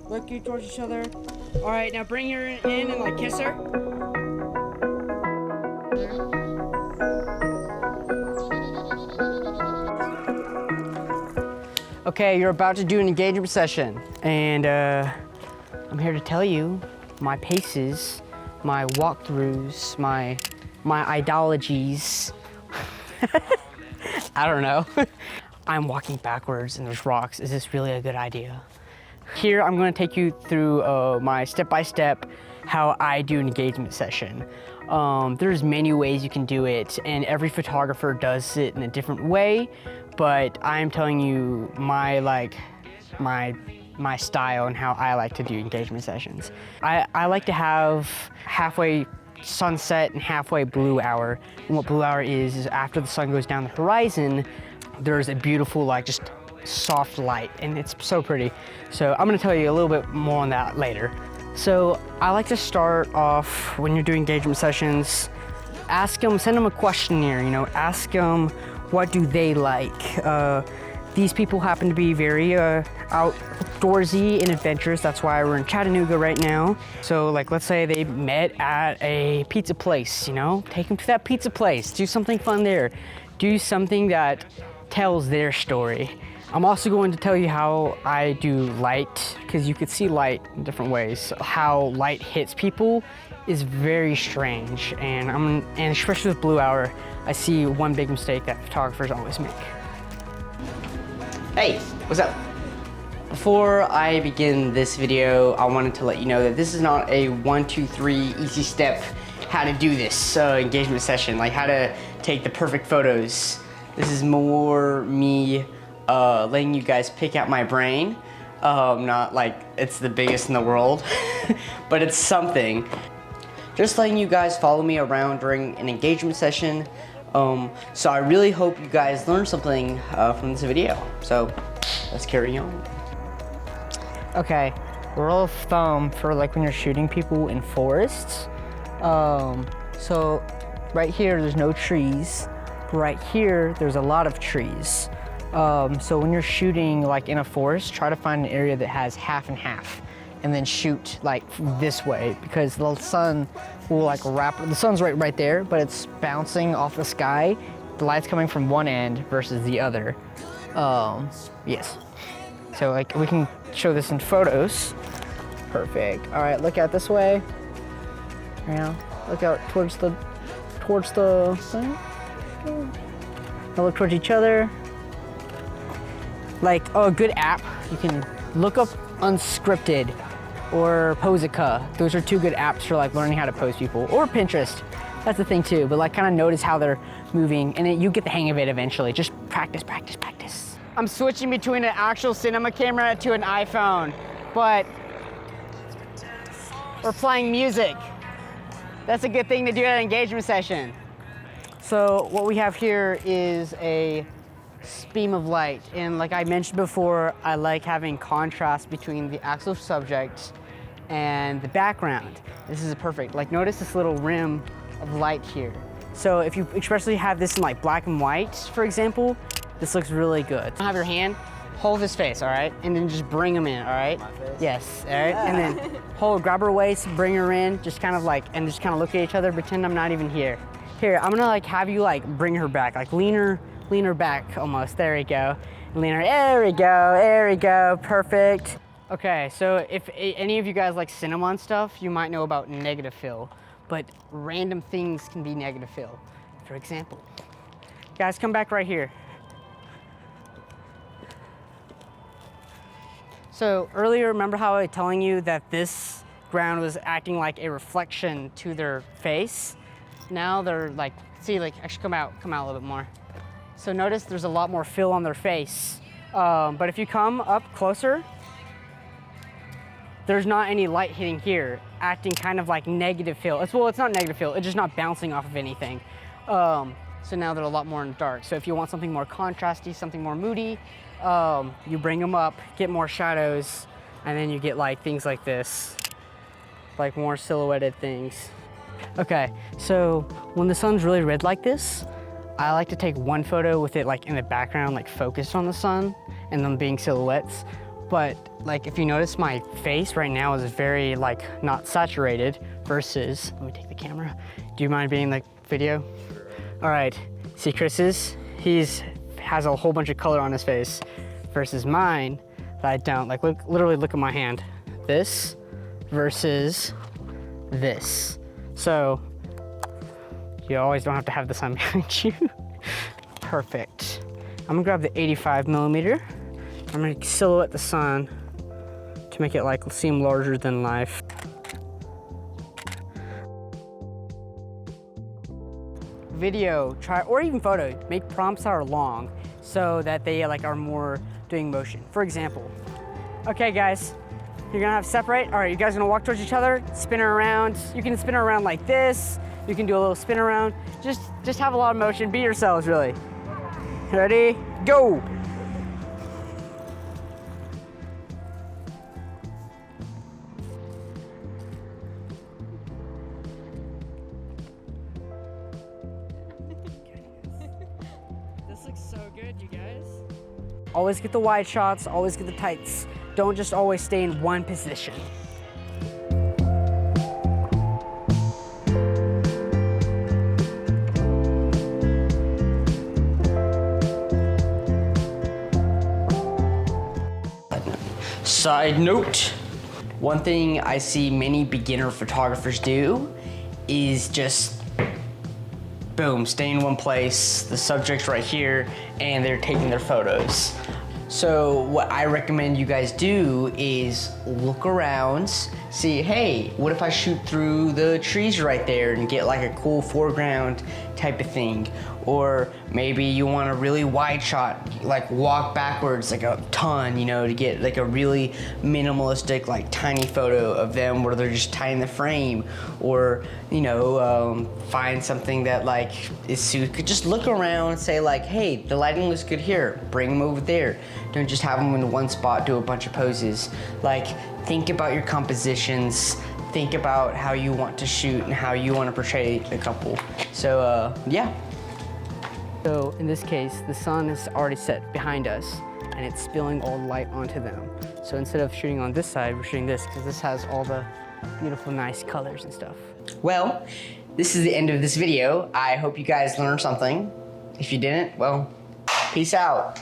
Look you towards each other. All right, now bring her in and like kiss her. Okay, you're about to do an engagement session, and I'm here to tell you my paces, my walkthroughs, my ideologies. I don't know. I'm walking backwards and there's rocks. Is this really a good idea? Here, I'm gonna take you through my step-by-step how I do an engagement session. There's many ways you can do it, and every photographer does it in a different way, but I'm telling you my style and how I like to do engagement sessions. I like to have halfway sunset and halfway blue hour. And what blue hour is after the sun goes down the horizon, there's a beautiful just soft light, and it's so pretty. So I'm gonna tell you a little bit more on that later. So I like to start off when you're doing engagement sessions, send them a questionnaire, ask them what do they like. These people happen to be very outdoorsy and adventurous. That's why we're in Chattanooga right now. So let's say they met at a pizza place, take them to that pizza place, do something fun there. Do something that tells their story. I'm also going to tell you how I do light, because you could see light in different ways. How light hits people is very strange, and especially with blue hour, I see one big mistake that photographers always make. Hey, what's up? Before I begin this video, I wanted to let you know that this is not a 1, 2, 3 easy step how to do this engagement session, like how to take the perfect photos. This is more me letting you guys pick out my brain. Not like it's the biggest in the world, but it's something. Just letting you guys follow me around during an engagement session. So I really hope you guys learned something from this video. So let's carry on. Okay, rule of thumb for when you're shooting people in forests. So right here, there's no trees. Right here, there's a lot of trees. So when you're shooting in a forest, try to find an area that has half and half, and then shoot this way, because the sun will the sun's right there, but it's bouncing off the sky. The light's coming from one end versus the other. Yes. So we can show this in photos. Perfect. All right, look out this way. Now look out towards the thing. Now look towards each other. A good app, you can look up Unscripted or Posica. Those are two good apps for learning how to pose people. Or Pinterest, that's the thing too, but kind of notice how they're moving, and you get the hang of it eventually. Just practice, practice, practice. I'm switching between an actual cinema camera to an iPhone, but we're playing music. That's a good thing to do at an engagement session. So what we have here is a beam of light, and like I mentioned before, I like having contrast between the actual subject and the background. This is perfect. Notice this little rim of light here. So if you especially have this in black and white, for example, this looks really good. Have your hand, hold his face, all right? And then just bring him in, all right? My face? Yes, all right? Yeah. And then grab her waist, bring her in, just kind of and just kind of look at each other, pretend I'm not even here. Here, I'm gonna have you bring her back, lean her back almost. There we go. Lean her, there we go, perfect. Okay, so if any of you guys like cinema and stuff, you might know about negative fill, but random things can be negative fill. For example, guys, come back right here. So earlier, remember how I was telling you that this ground was acting like a reflection to their face? Now they're actually come out a little bit more. So notice there's a lot more fill on their face. But if you come up closer, there's not any light hitting here, acting kind of like negative fill. It's not negative fill, it's just not bouncing off of anything. So now they're a lot more in the dark. So if you want something more contrasty, something more moody, you bring them up, get more shadows, and then you get things like this, more silhouetted things. Okay, so when the sun's really red like this, I like to take one photo with it in the background, focused on the sun, and them being silhouettes. but like if you notice my face right now is very like not saturated versus, let me take the camera. Do you mind being in the video? Sure. All right, see Chris's? Has a whole bunch of color on his face versus mine that I don't. Like literally look at my hand. This versus this. So you always don't have to have the sun behind you. Perfect. I'm gonna grab the 85 millimeter. I'm gonna silhouette the sun to make it like seem larger than life. Video, try, or even photo, make prompts that are long so that they like are more doing motion. For example, okay guys, you're gonna have separate. All right, you guys are gonna walk towards each other, spin her around. You can spin her around like this. You can do a little spin around. Just have a lot of motion, be yourselves really. Ready, go. This looks so good, you guys. Always get the wide shots, always get the tights. Don't just always stay in one position. Side note, one thing I see many beginner photographers do is just boom, stay in one place, the subject's right here, and they're taking their photos. So what I recommend you guys do is look around, see, hey, what if I shoot through the trees right there and get like a cool foreground type of thing? Or maybe you want a really wide shot, like walk backwards like a ton, you know, to get like a really minimalistic, like tiny photo of them where they're just tight in the frame. Or, you know, find something that like is suited. Just look around and say like, hey, the lighting looks good here, bring them over there. Don't just have them in one spot, do a bunch of poses. Like, think about your compositions, think about how you want to shoot and how you want to portray the couple. So, yeah. So in this case, the sun is already set behind us and it's spilling all the light onto them. So instead of shooting on this side, we're shooting this because this has all the beautiful, nice colors and stuff. Well, this is the end of this video. I hope you guys learned something. If you didn't, well, peace out.